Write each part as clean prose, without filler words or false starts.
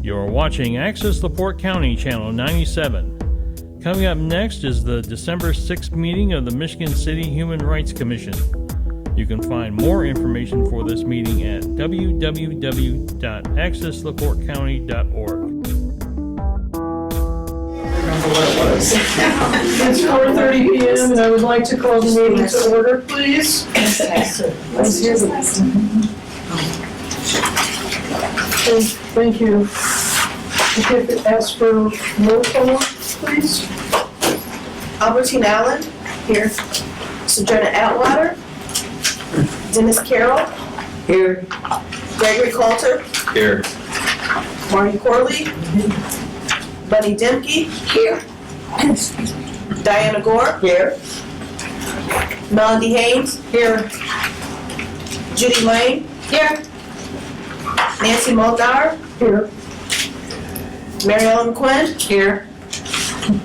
You're watching Access LaPorte County, Channel 97. Coming up next is the December 6th meeting of the Michigan City Human Rights Commission. You can find more information for this meeting at www.accesslaportecounty.org. It's 4:30 p.m. and I would like to call the meeting to order, please. Thank you. Okay, ask for roll call, please. Albertine Allen, here. Sojourner Atwater. Dennis Carroll. Here. Gregory Coulter. Here. Marty Corley. Buddy Demke. Here. Diana Gore. Here. Melody Haynes. Here. Judy Lane. Here. Nancy Muldaur. Here. Mary Ellen Quinn. Here.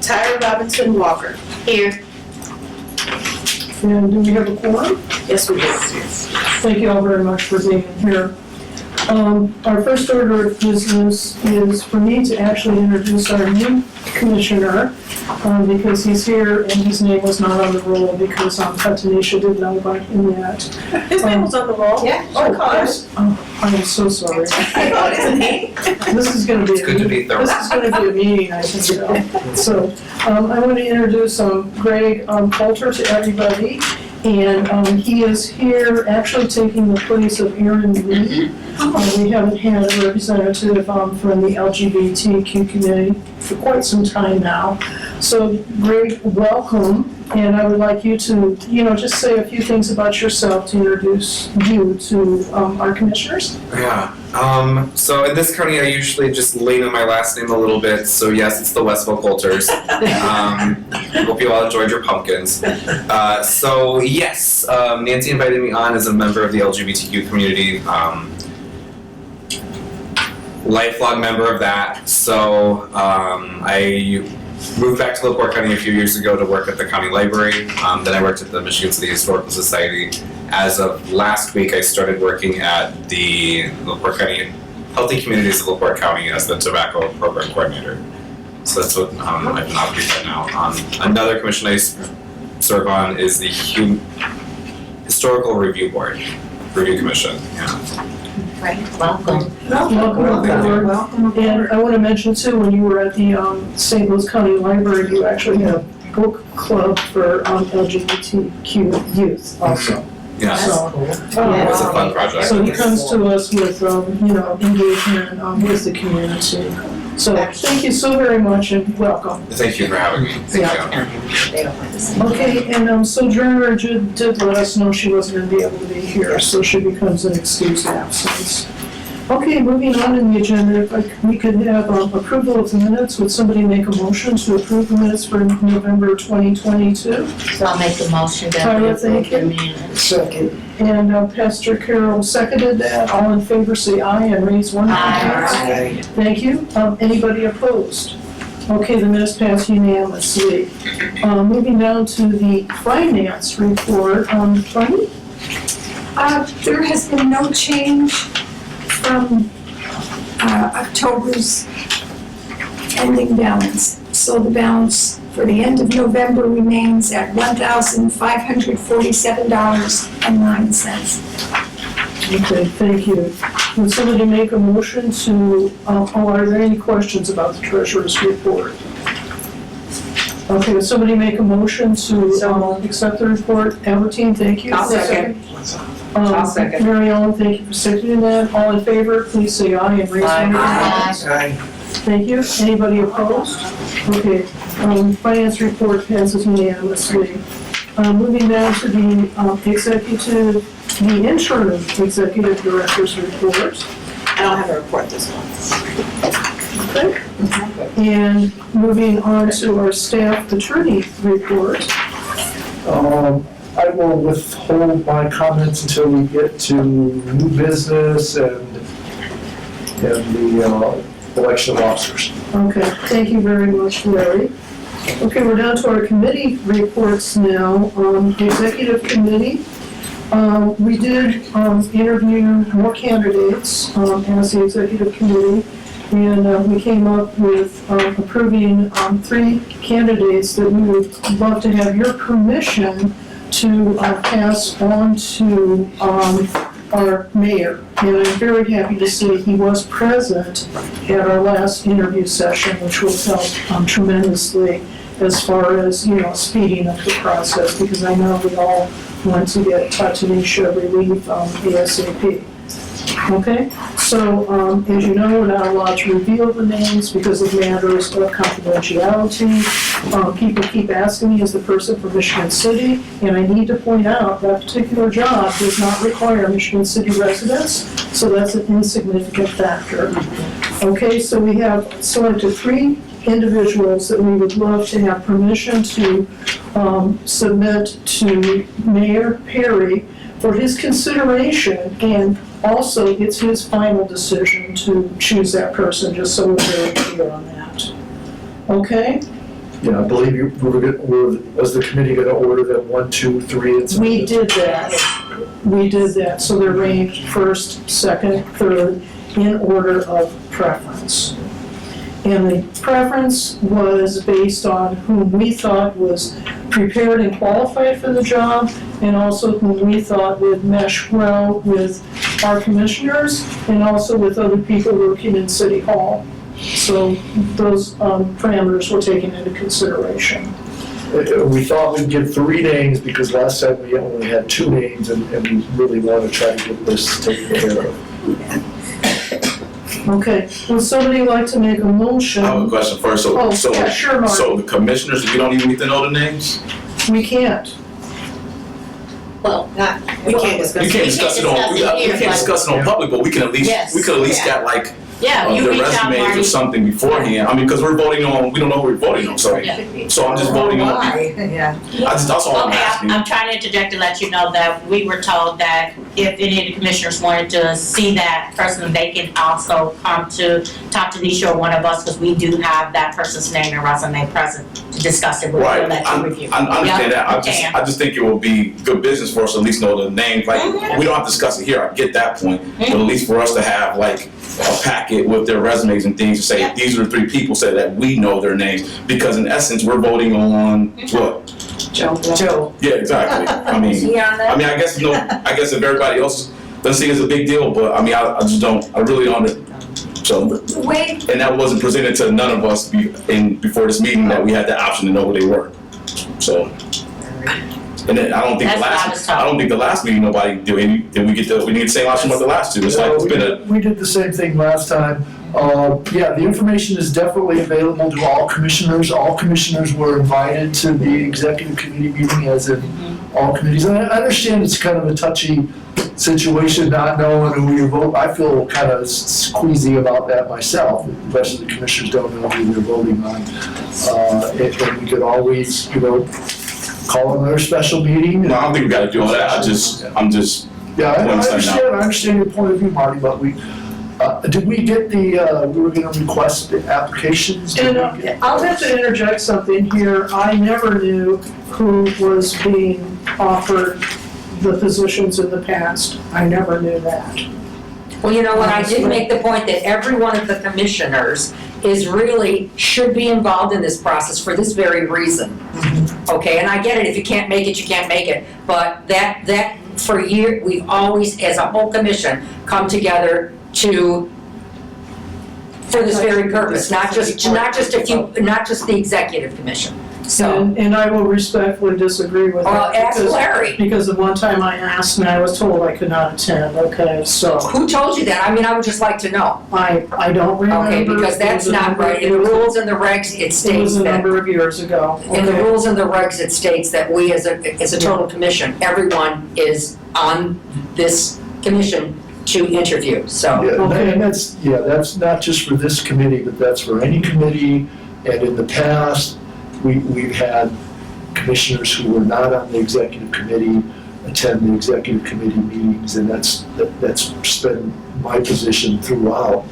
Tyra Robinson Walker. Here. And do we have a quorum? Yes, we do. Thank you all very much for being here. Our first order of business is for me to actually introduce our new commissioner, because he's here and his name was not on the roll because Tanisha didn't know about him yet. His name was on the roll. Yeah. Oh, gosh. Oh, I am so sorry. I know, isn't he? This is going to be. It's good to be thorough. This is going to be a meeting, I think. So, I want to introduce Greg Coulter to everybody, and he is here actually taking the place of Aaron Lee. We haven't had a representative from the LGBTQ community for quite some time now. So, Greg, welcome, and I would like you to, just say a few things about yourself to introduce you to our commissioners. Yeah. So in this county, I usually just lean on my last name a little bit. So yes, it's the Westville Coulters. Hope you all enjoyed your pumpkins. So yes, Nancy invited me on as a member of the LGBTQ community. Lifelong member of that. So I moved back to LaPorte County a few years ago to work at the county library. Then I worked at the Michigan City Historical Society. As of last week, I started working at the LaPorte County Healthy Communities of LaPorte County as the tobacco program coordinator. So that's what I've been operating right now. Another commission I serve on is the Historical Review Commission. Yeah. Right. Welcome. Welcome aboard. And I want to mention too, when you were at the St. Louis County Library, you actually had a book club for LGBTQ youth also. Yeah. So, It was a fun project. so he comes to us with, engagement with the community. So thank you so very much and welcome. Thank you for having me. Thank you. Okay, and Sojourner did let us know she wasn't going to be able to be here, so she becomes an excused absence. Okay, moving on in the agenda, if we could have approval of the minutes. Would somebody make a motion to approve the minutes for November 2022? So I'll make a motion to Tyra, approve thank the you. minutes. Second. And Pastor Carroll seconded that. All in favor say aye and raise one hand. Aye. Thank you. Anybody opposed? Okay, the minutes pass unanimously. Moving down to the finance report. Bunny? There has been no change from October's ending balance. So the balance for the end of November remains at $1,547.09. Okay, thank you. Would somebody make a motion to, are there any questions about the treasurer's report? Okay, would somebody make a motion to accept the report? Albertine, thank you. I'll second. I'll second. Mary Ellen, thank you for seconding that. All in favor, please say aye and raise your hand. Aye. Thank you. Anybody opposed? Okay, finance report passes unanimously. Moving down to the interim executive director's report. I don't have a report this month. Okay. And moving on to our staff attorney report. I will withhold my comments until we get to new business and the election of officers. Okay, thank you very much, Larry. Okay, we're down to our committee reports now. The executive committee, we did interview more candidates as the executive committee. And we came up with approving 3 candidates that we would love to have your permission to pass on to our mayor. And I'm very happy to say he was present at our last interview session, which will help tremendously as far as, speeding up the process, because I know we all want to get Tanisha relief ASAP. Okay, so as you know, we're not allowed to reveal the names because of matters of confidentiality. People keep asking me, is the person from Michigan City? And I need to point out that particular job does not require Michigan City residents, so that's an insignificant factor. Okay, so we have selected 3 individuals that we would love to have permission to submit to Mayor Perry for his consideration, and also it's his final decision to choose that person, just so we're very clear on that. Okay? Yeah, I believe was the committee gonna order them 1, 2, 3, and so? We did that. We did that, so they're ranked first, second, third, in order of preference. And the preference was based on whom we thought was prepared and qualified for the job, and also whom we thought would mesh well with our commissioners, and also with other people working in City Hall. So those parameters were taken into consideration. We thought we'd get 3 names because last time we only had 2 names, and we really want to try to get this taken care of. Okay, would somebody like to make a motion? I have a question first. Oh, yeah, sure, Mark. So the commissioners, you don't even need to know the names? We can't. Well, We can't discuss. You can't discuss it on, we can't discuss it on public, but we can at least, Yes. we could at least get like, yeah, you their reach out, resumes or Marty. something beforehand. I mean, because we're voting on, we don't know who we're voting on, so, Yeah. so I'm just voting on, Yeah. that's all I'm Okay, asking. I'm trying to interject to let you know that we were told that if any of the commissioners wanted to see that person, they can also come to talk to Nisha or one of us, because we do have that person's name and resume present to discuss it with, Right, we'll let you review. I understand that, Yeah, I just think it will be good business for us to at least know the names, like, Mhm. we don't have to discuss it here, I get that point, but at least for us to have like a packet with their resumes and things to say, Yeah. these are the 3 people, so that we know their names, because in essence, we're voting on what? Joe. Yeah, exactly, I mean, I guess, I guess if everybody else doesn't see it as a big deal, but I mean, I just don't, I really don't, so. Wait, And that wasn't presented to none of us before this meeting, that we had the option to know who they were, so. And then I don't think the last meeting, nobody, did we get the same option with the last 2, it's like, it's been a. We did the same thing last time. Yeah, the information is definitely available to all commissioners. All commissioners were invited to the executive committee meeting, as in all committees. And I understand it's kind of a touchy situation, not knowing who you vote. I feel kind of squeezy about that myself. The rest of the commissioners don't know who they're voting on. And we could always, call another special meeting. No, I don't think we gotta do all that, I'm just, Yeah, I One second understand your point of view, Marty, but did we get we were gonna request the applications? Did And we get- I'll have to interject something here. I never knew who was being offered the positions in the past. I never knew that. Well, you know what, I did make the point that every one of the commissioners should be involved in this process for this very reason. Okay, and I get it, if you can't make it, you can't make it, but that for years, we've always, as a whole commission, come together for this very purpose, not just the executive commission, so. And I will respectfully disagree with Well, that. ask because- Larry. Because the one time I asked and I was told I could not attend, okay, so Who told you that? I mean, I would just like to know. I don't remember. Okay, because that's not right. In the rules and the regs, it It was states a that, number of years ago. in the Okay. rules and the regs, it states that we as a total commission, everyone is on this commission to interview, so. Yeah, and that's not just for this committee, but that's for any committee. And in the past, we've had commissioners who were not on the executive committee attend the executive committee meetings, and that's been my position throughout,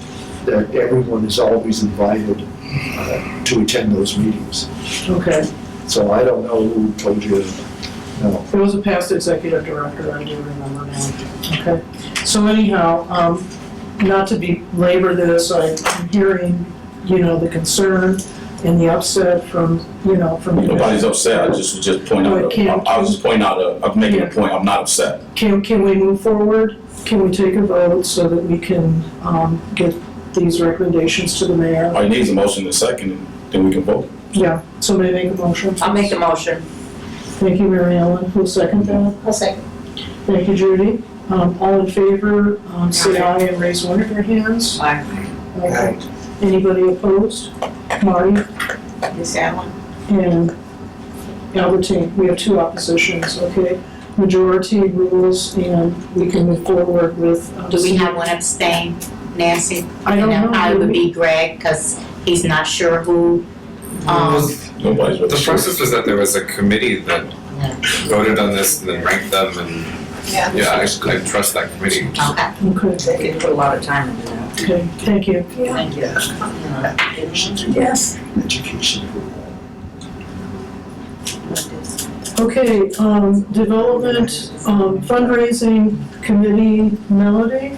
that everyone is always invited to attend those meetings. Okay, So I don't know who told you, no. it was a past executive director, I do remember now. Okay, so anyhow, not to belabor this, I'm hearing, the concern and the upset from, from. Nobody's upset, I just point out, I was just pointing out, I'm making a point, I'm not upset. Can we move forward? Can we take a vote so that we can, get these recommendations to the mayor? All you need is a motion in a second, and then we can vote. Yeah, somebody make a motion. I'll make the motion. Thank you, Mary Ellen. Who'll second that? I'll second. Thank you, Judy. All in favor, say aye and raise one of your hands. Aye. Okay. Anybody opposed? Marty Miss Allen? and Albertine, we have two oppositions, okay? Majority rules and we can move forward with. Do we have one abstain, Nancy? I don't know. I would be Greg, because he's not sure who, Nobody's really The sure. process was that there was a committee that voted on this and then ranked them, and yeah, I trust that committee. okay. Okay, They could put a lot of time into that. okay, thank you. Thank you. Yes. Okay, development, fundraising committee, Melody?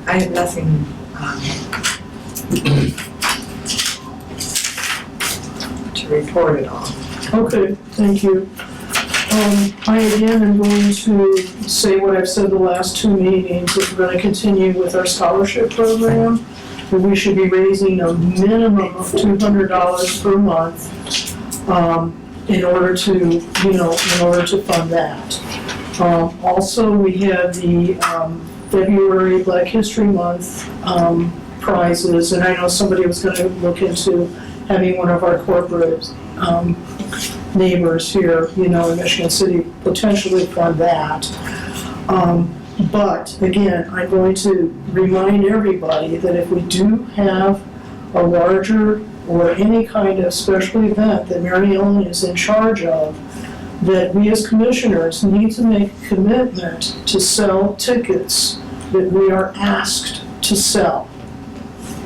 I have nothing, to report at all. Okay, thank you. I again am going to say what I've said the last two meetings, if we're gonna continue with our scholarship program, that we should be raising a minimum of $200 per month, in order to, in order to fund that. Also, we have the, February Black History Month, prizes, and I know somebody was gonna look into having one of our corporate, neighbors here, in Michigan City, potentially fund that. But again, I'm going to remind everybody that if we do have a larger or any kind of special event that Mary Ellen is in charge of, that we as commissioners need to make a commitment to sell tickets that we are asked to sell.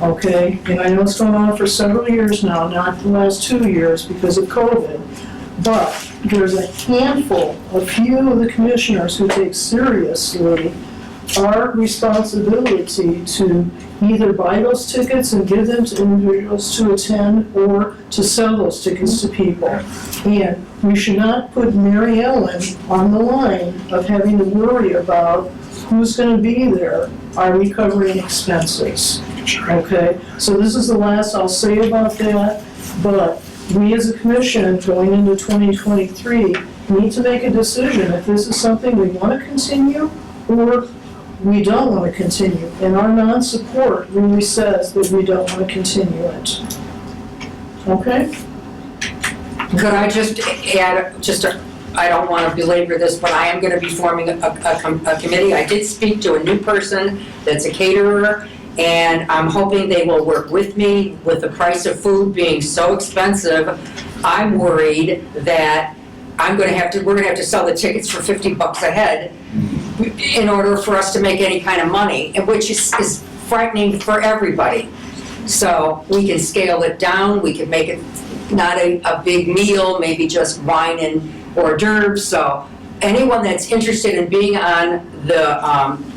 Okay, and I know it's going on for several years now, not the last 2 years because of COVID, but there's a handful, a few of the commissioners who take seriously our responsibility to either buy those tickets and give them to individuals to attend or to sell those tickets to people. And we should not put Mary Ellen on the line of having to worry about who's going to be there. Are we covering expenses? Okay, so this is the last I'll say about that, but we as a commission going into 2023 need to make a decision if this is something we want to continue or we don't want to continue. And our non-support really says that we don't want to continue it. Okay? Could I just add, I don't want to belabor this, but I am going to be forming a committee. I did speak to a new person that's a caterer, and I'm hoping they will work with me with the price of food being so expensive. I'm worried that we're going to have to sell the tickets for $50 a head in order for us to make any kind of money, and which is frightening for everybody. So we can scale it down, we can make it not a big meal, maybe just wine and hors d'oeuvres. So anyone that's interested in being on the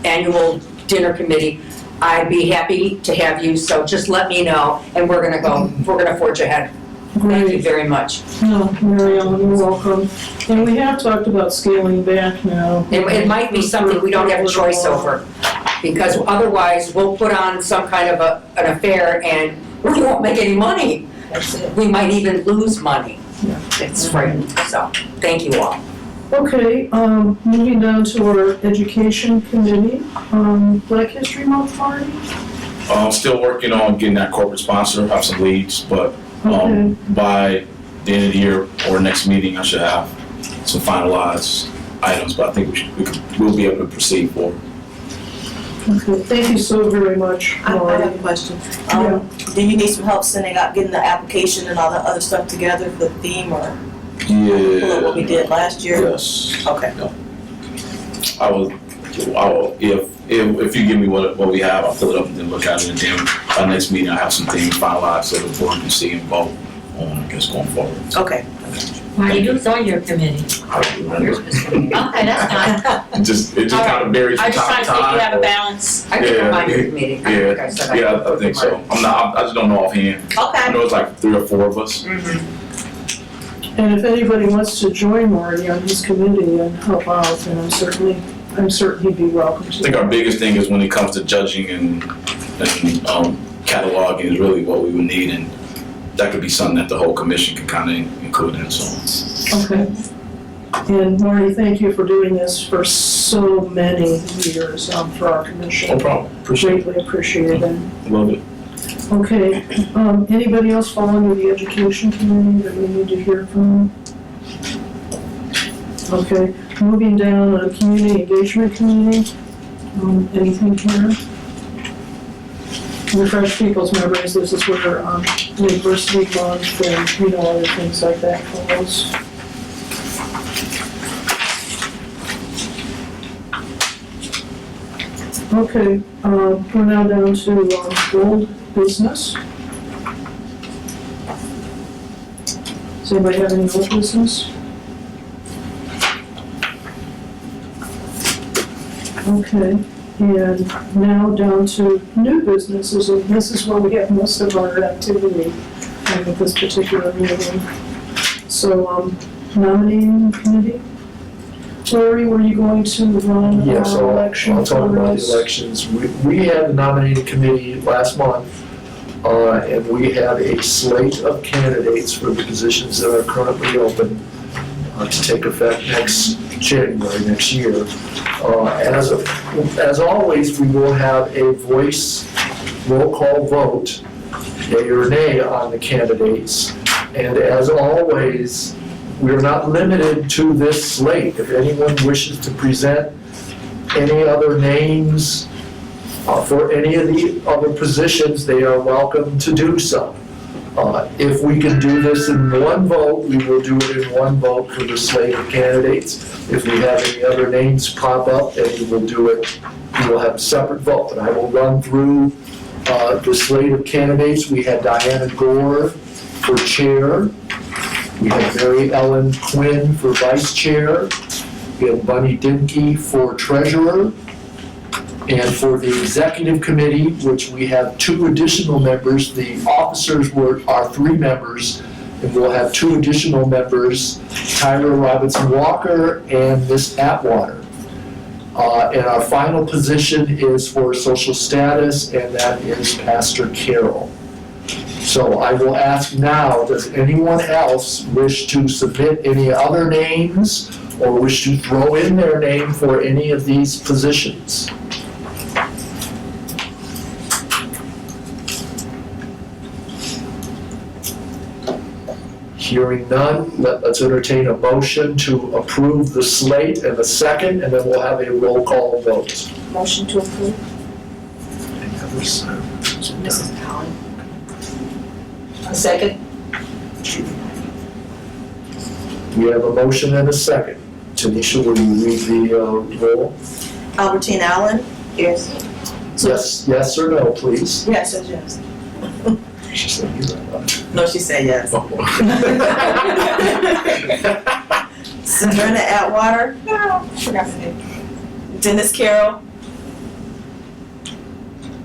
annual dinner committee, I'd be happy to have you, so just let me know, and we're gonna forge ahead. Thank you very much. No, Mary Ellen, you're welcome. And we have talked about scaling back now. It might be something we don't have a choice over, because otherwise we'll put on some kind of an affair and we won't make any money. That's it. We might even lose money. It's frightening, so, thank you all. Okay, moving down to our education committee, Black History Month party. Still working on getting that corporate sponsor, have some leads, but Okay. by the end of the year or next meeting, I should have some finalized items, but I think we'll be able to proceed forward. Okay, thank you so very much, I have Laurie. a question. Yeah. Do you need some help sending out, getting the application and all the other stuff together for the theme, or pull up what we did last year? Yes. Okay. I will, if you give me what we have, I'll fill it up and then look at it, and then by next meeting, I have some things finalized so the board can see and vote on, I guess, going forward. Okay. Marty, who's on your committee? I don't remember. Okay, that's fine. It just kind of varies I from just trying time to to see if time. you have a balance. I think I'm on your committee. I think I said Yeah, I think so. I just don't know offhand. I Okay. know it's like 3 or 4 of us. And if anybody wants to join Marty on his committee and help out, then I'm certain he'd be welcome to. I think our biggest thing is when it comes to judging and cataloging is really what we would need, and that could be something that the whole commission can kind of include in, so. Okay. And Marty, thank you for doing this for so many years for our commission. No problem, appreciate it, Greatly appreciated. love it. Okay, anybody else fall under the education committee that we need to hear from? Okay, moving down, community engagement committee, anything here? Refresh people's memories, this is where, University Month and, other things like that follows. Okay, we're now down to, old business. Does anybody have any old business? Okay, and now down to new businesses, and this is where we have most of our activity at this particular meeting. So, nominating committee? Larry, were you going to run Yes, our election I'll talk for about the us? elections. We had a nominating committee last month, and we have a slate of candidates for the positions that are currently open to take effect next January, next year. As always, we will have a voice roll call vote, yea or nay, on the candidates. And as always, we are not limited to this slate. If anyone wishes to present any other names for any of the other positions, they are welcome to do so. If we can do this in one vote, we will do it in one vote for the slate of candidates. If we have any other names pop up, then we will do it, we will have a separate vote. But I will run through the slate of candidates. We had Diana Gore for chair. We have Mary Ellen Quinn for vice chair. We have Bunny Dimke for treasurer. And for the executive committee, which we have 2 additional members, the officers are 3 members, and we'll have 2 additional members, Tyler Robinson Walker and Miss Atwater. And our final position is for social status, and that is Pastor Carroll. So I will ask now, does anyone else wish to submit any other names or wish to throw in their name for any of these positions? Hearing none, let's entertain a motion to approve the slate and a second, and then we'll have a roll call vote. Motion to approve. Mrs. Collins. A second? We have a motion and a second. Tanisha, will you read the roll? Albertine Allen? Yes. Yes or no, please? Yes, yes. She said you're right. No, she said yes. Oh. Sabrina Atwater? No, forgot her name. Dennis Carroll?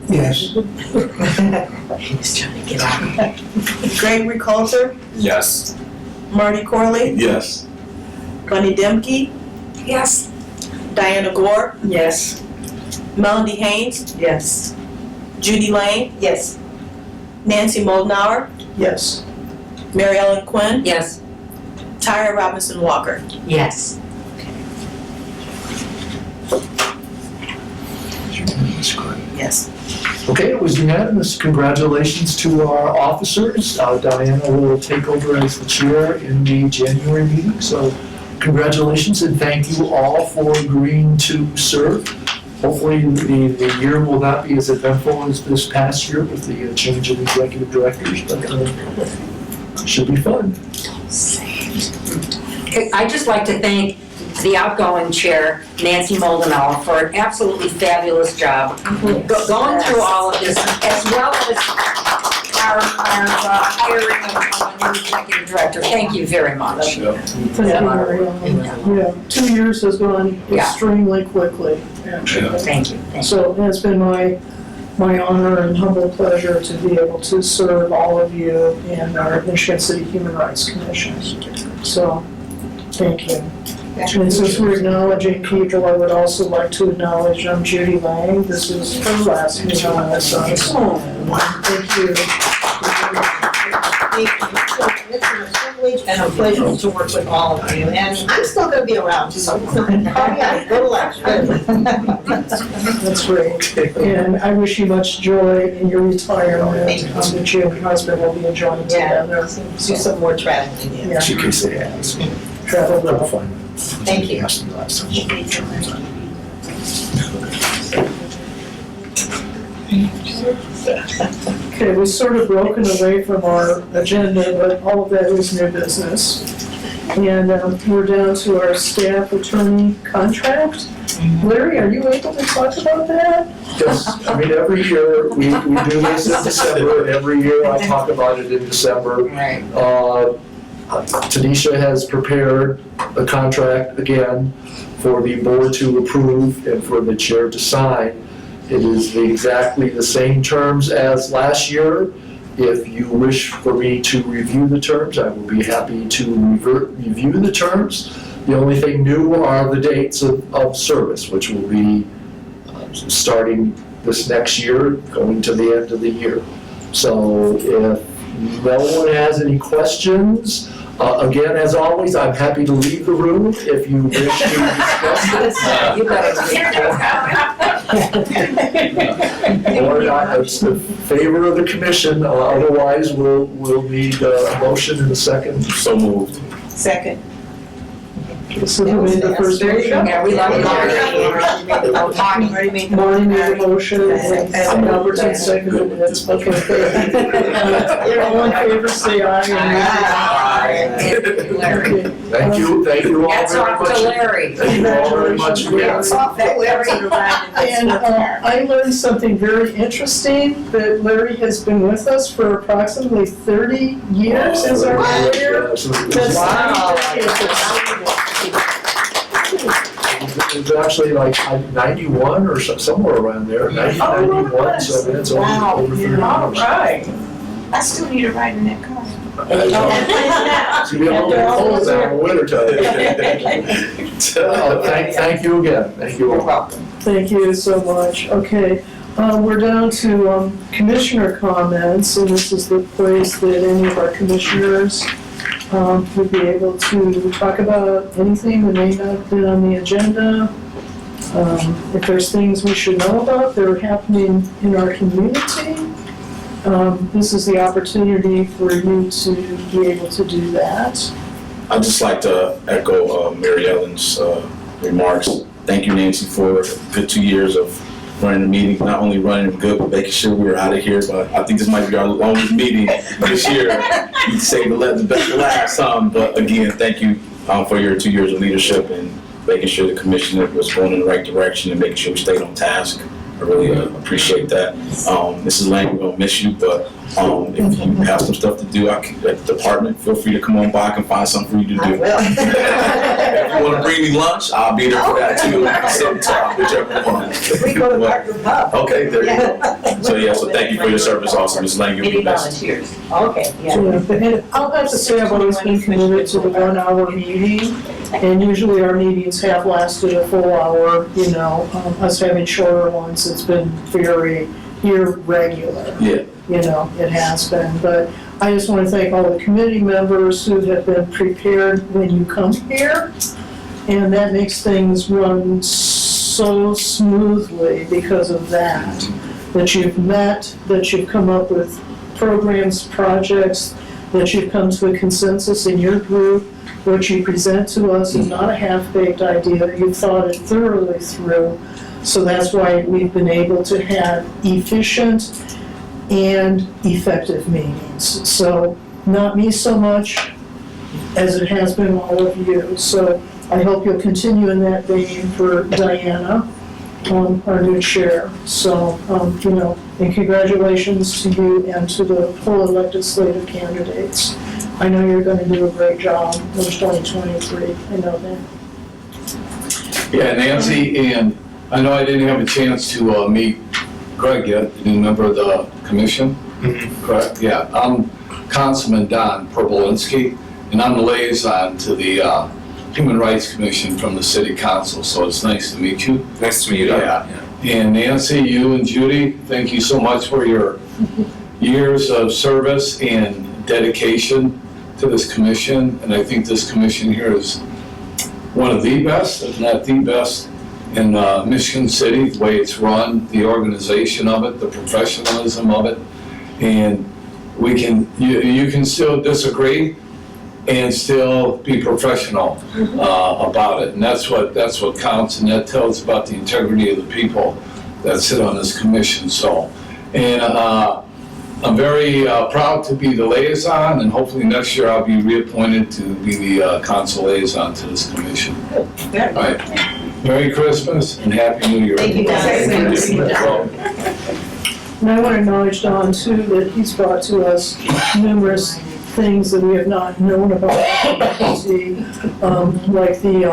Yes. He was trying to get out. Gregory Coulter? Yes. Marty Corley? Yes. Bunny Dimke? Yes. Diana Gore? Yes. Melody Haynes? Yes. Judy Lane? Yes. Nancy Moldenauer? Yes. Mary Ellen Quinn? Yes. Tyra Robinson Walker? Yes. Yes. Okay, it was unanimous. Congratulations to our officers. Diana will take over as the chair in the January meeting, so congratulations and thank you all for agreeing to serve. Hopefully, the year will not be as eventful as this past year with the change of executive directors, but it should be fun. I'd just like to thank the outgoing chair, Nancy Moldenauer, for an absolutely fabulous job going through all of this, as well as hiring of a new executive director. Thank you very much. Thank you, Mariella. Yeah, 2 years has gone Yeah. extremely quickly, actually. Thank you. So it's been my honor and humble pleasure to be able to serve all of you in our Michigan City Human Rights Commission. So, thank you. And since we're acknowledging people, I would also like to acknowledge Judy Lang. This is her last meeting on this. Thank you. It's a privilege and a pleasure to work with all of you, and I'm still gonna be around, so probably a little extra. That's great. And I wish you much joy in your retirement. That you and your husband will be enjoying together. Do some more traveling, yeah. Yeah, She can say yes. travel well. Fine. Thank you. Asked me last time. Okay, we've sort of broken away from our agenda, but all of that is new business. And we're down to our staff attorney contract. Larry, are you able to talk about that? Yes, I mean, every year, we do this in December, and every year I talk about it in December. Right. Tanisha has prepared a contract again for the board to approve and for the chair to sign. It is exactly the same terms as last year. If you wish for me to review the terms, I will be happy to review the terms. The only thing new are the dates of service, which will be starting this next year, going to the end of the year. So if no one has any questions, again, as always, I'm happy to leave the room if you wish to discuss this. You better. Or it's the favor of the commission, otherwise we'll need a motion in a second. So moved. Second. So who made the first motion? Yeah, we love you. Already made the Marty motion. made the motion, and Albertson seconded it. Okay. All in favor, say aye. Larry. Thank you all That's very off to much. Larry. Thank you all very much. Congratulations. And I learned something very interesting, that Larry has been with us for approximately 30 years as our lawyer. That's It was actually like 91 or somewhere around there, 91, so I mean, it's over 30 years. All right. I still need to ride in that car. It's gonna be a little bit cold now in the winter time. Thank you again, thank you all. Thank you so much. Okay, we're down to commissioner comments, and this is the place that any of our commissioners would be able to talk about anything that may not have been on the agenda. If there's things we should know about that are happening in our community, this is the opportunity for you to be able to do that. I'd just like to echo Mary Ellen's remarks. Thank you, Nancy, for a good 2 years of running the meeting, not only running them good, but making sure we were out of here. But I think this might be our longest meeting this year. You say the best for last, but again, thank you for your 2 years of leadership and making sure the commissioner was going in the right direction and making sure we stayed on task. I really appreciate that. Mrs. Lang, we're gonna miss you, but if you have some stuff to do at the department, feel free to come on by. I can find something for you to do. I will. If you wanna bring me lunch, I'll be there for that too. Sometime, whichever one. We go to Parker Pub. Okay, there you go. So yeah, so thank you for your service also, Ms. Lang, you'll be Any missed. volunteers? Okay, yeah. Yeah, but I'll have to say I've always been committed to the 1 hour meeting, and usually our meetings have lasted a full hour, you know, us having shorter ones, it's been very irregular. Yeah. You know, it has been, but I just want to thank all the committee members who have been prepared when you come here, and that makes things run so smoothly because of that. That you've met, that you've come up with programs, projects, that you've come to a consensus in your group. What you present to us is not a half-baked idea, you've thought it thoroughly through. So that's why we've been able to have efficient and effective meetings. So not me so much as it has been all of you. So I hope you'll continue in that vein for Diana. our new chair. So, you know, and congratulations to you and to the full elected slate of candidates. I know you're gonna do a great job in 2023, I know that. Yeah, Nancy, and I know I didn't have a chance to meet Greg yet, the new member of the commission. Correct, yeah. I'm Councilman Don Perbolinski, and I'm the liaison to the Human Rights Commission from the City Council, so it's nice to meet you. Nice to meet you, Doug. Yeah. And Nancy, you and Judy, thank you so much for your years of service and dedication to this commission, and I think this commission here is one of the best, if not the best, in Michigan City, the way it's run, the organization of it, the professionalism of it, and you can still disagree and still be professional about it, and that's what counts, and that tells about the integrity of the people that sit on this commission. So, and I'm very proud to be the liaison, and hopefully next year I'll be reappointed to be the council liaison to this commission. All right. Merry Christmas and Happy New Year. Thank you, guys. And I want to acknowledge Don too, that he's brought to us numerous things that we have not known about, like the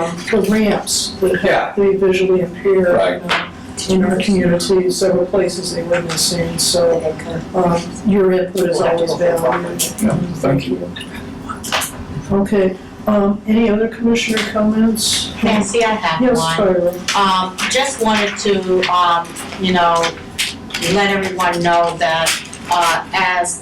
ramps that have the visually impaired. Right. In our community, several places they were missing, so your input is always valued. Yeah, thank you. Okay, any other commissioner comments? Nancy, I have Yes, one. Charlie. Just wanted to, you know, let everyone know that as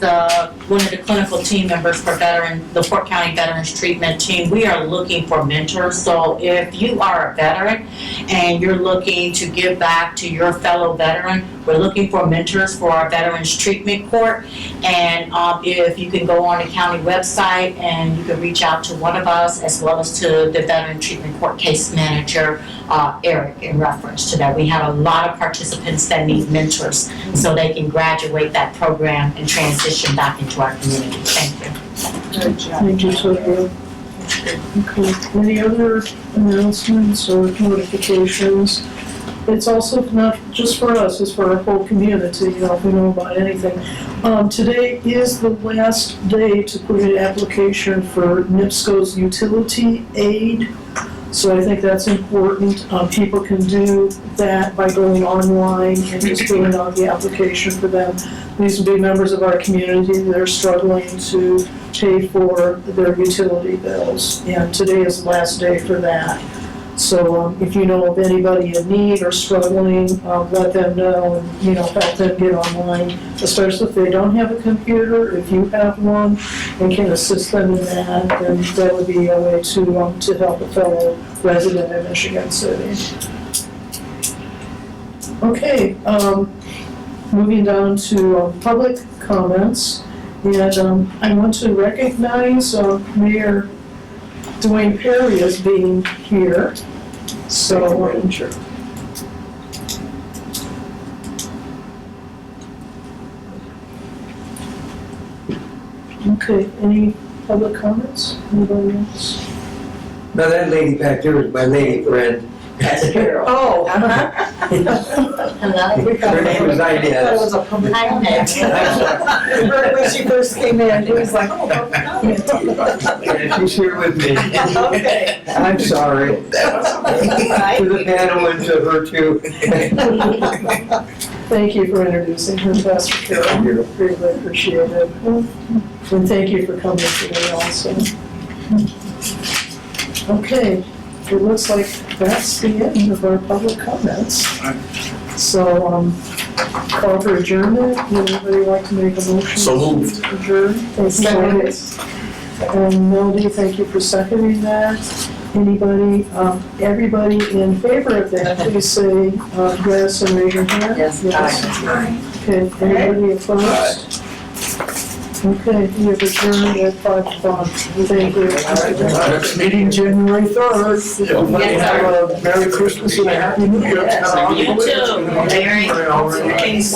one of the clinical team members for the Fort County Veterans Treatment Team, we are looking for mentors. So if you are a veteran and you're looking to give back to your fellow veteran, we're looking for mentors for our Veterans Treatment Court. And if you can go on the county website and you can reach out to one of us as well as to the Veteran Treatment Court case manager, Eric, in reference to that. We have a lot of participants that need mentors so they can graduate that program and transition back into our community. Thank you. Thank you, Sylvia. Okay, any other announcements or notifications? It's also not just for us, it's for our whole community, you know, if we know about anything. Today is the last day to put in an application for NIPSCO's utility aid. So I think that's important. People can do that by going online and just filling out the application for them. These would be members of our community that are struggling to pay for their utility bills. And today is the last day for that. So if you know of anybody in need or struggling, let them know and, you know, help them get online, especially if they don't have a computer. If you have one and can assist them in that, then that would be a way to help a fellow resident in Michigan City. Okay, moving down to public comments. And I want to recognize Mayor Dwayne Perry as being here. So, okay, any public comments? Anybody else? Now that lady back there is my lady friend. That's Carol. Oh, Hello. Her name is That Inez. was a public Hi, comment. When she first came in, it was like, oh, public comment. And she's here with me. Okay. I'm sorry. To the panel and to her too. Thank you for introducing her, Pastor Carol. Greatly appreciate it. And thank you for coming today also. Okay, it looks like that's the end of our public comments. So, call for adjournment. Would anybody like to make a motion? So moved. to Adjourn. Thank you, Melody. And Melody, thank you for seconding that. Anybody, everybody in favor of that, please say yes and raise your hand. Yes. Okay, anybody opposed? Okay, we have adjourned at 5 o'clock. Thank you. Next meeting, January 3rd. Yes, sir. Merry Christmas and a Happy New Year. You too. Merry. Thanks.